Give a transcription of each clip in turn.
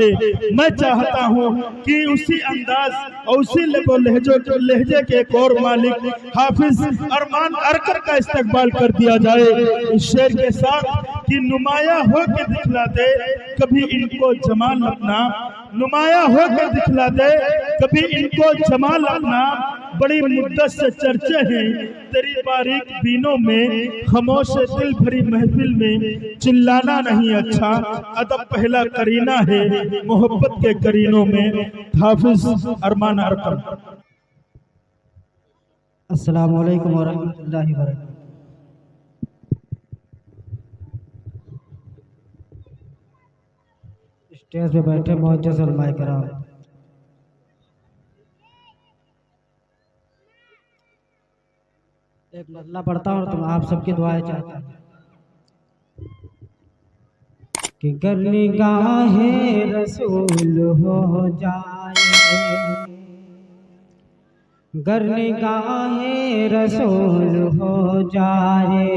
تھے. میں چاہتا ہوں کہ اسی انداز اور اسی لب و لہجے کے ایک اور مالک حافظ ارمان ارکر کا استقبال کر دیا جائے اس شعر کے ساتھ کہ نمایاں ہو کے دکھلا دے کبھی ان کو جمال اپنا، نمایاں ہو کے دکھلا دے کبھی ان کو جمال اپنا. بڑی مدت سے چرچے ہیں تیری باریک بینوں میں، خاموش دل بھری محفل میں چلانا نہیں اچھا، ادب پہلا کرینہ ہے محبت کے کرینوں میں. حافظ ارمان ارکر. السلام علیکم ورحمۃ اللہ وبرکاتہ. اسٹیج پہ بیٹھے معزز علماء کرام، ایک مطلب پڑھتا ہوں تو آپ سب کی دعائیں چاہتا ہوں کہ گر نگاہ رسول ہو جائے، گر نگاہ رسول ہو جائے،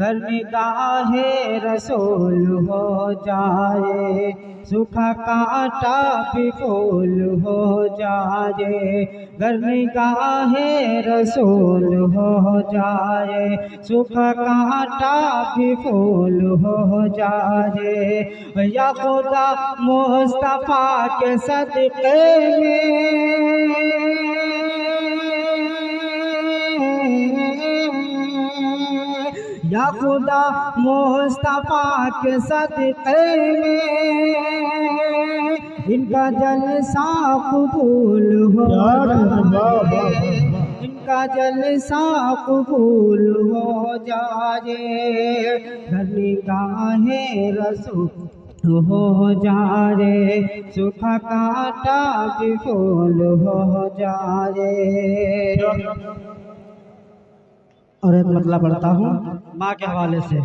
گر نگاہ رسول ہو جائے، سوکھا کانٹا بھی پھول ہو جائے. گر نگاہ رسول ہو جائے، سوکھا کانٹا بھی پھول ہو جائے. یا خدا مصطفیٰ کے صدقے میں، یا خدا مصطفیٰ کے صدقے میں ان کا جلسہ قبول ہو جائے، ان کا جلسہ قبول ہو جائے. گر نگاہ رسول ہو جائے، سوکھا کانٹا بھی پھول ہو جائے. اور ایک مطلب پڑھتا ہوں ماں کے حوالے سے،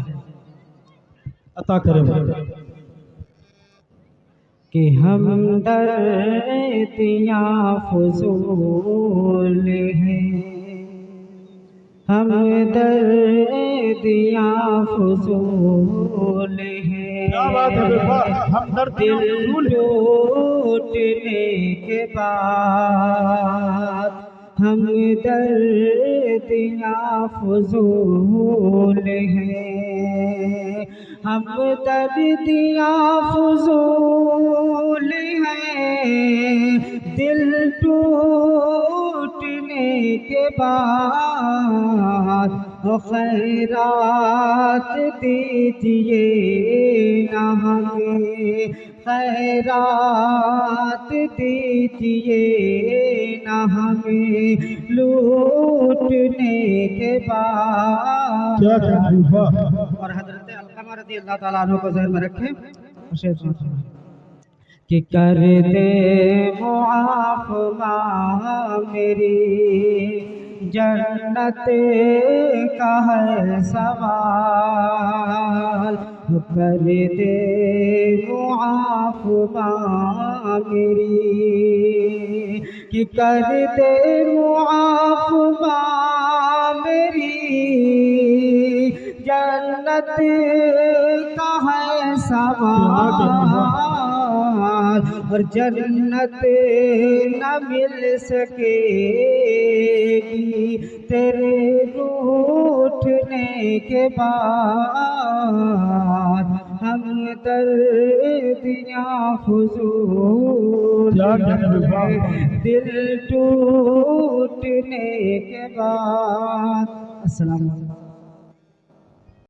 عطا کرے کہ ہم دردیاں فضول ہیں، ہم دردیاں فضول ہیں. دل ٹوٹنے کے بعد ہم دردیاں فضول ہیں، ہم دردیاں فضول ہیں. دل ٹوٹنے کے بعد خیرات دیجئے نہ ہمیں، خیرات دیجئے نہ ہمیں لوٹنے کے بعد. اور حضرت علقمہ رضی اللہ تعالیٰ عنہ کو ذہن میں رکھیں کہ کر دے معاف ماں میری، جنت کا ہے سوال. کر دے معاف ماں میری، کہ کر دے معاف ماں میری، جنت کا ہے سوال. اور جنت نہ مل سکے گی تیرے روٹنے کے بعد. ہم دردیاں فضول ہیں، دل ٹوٹنے کے بعد. السلام علیکم.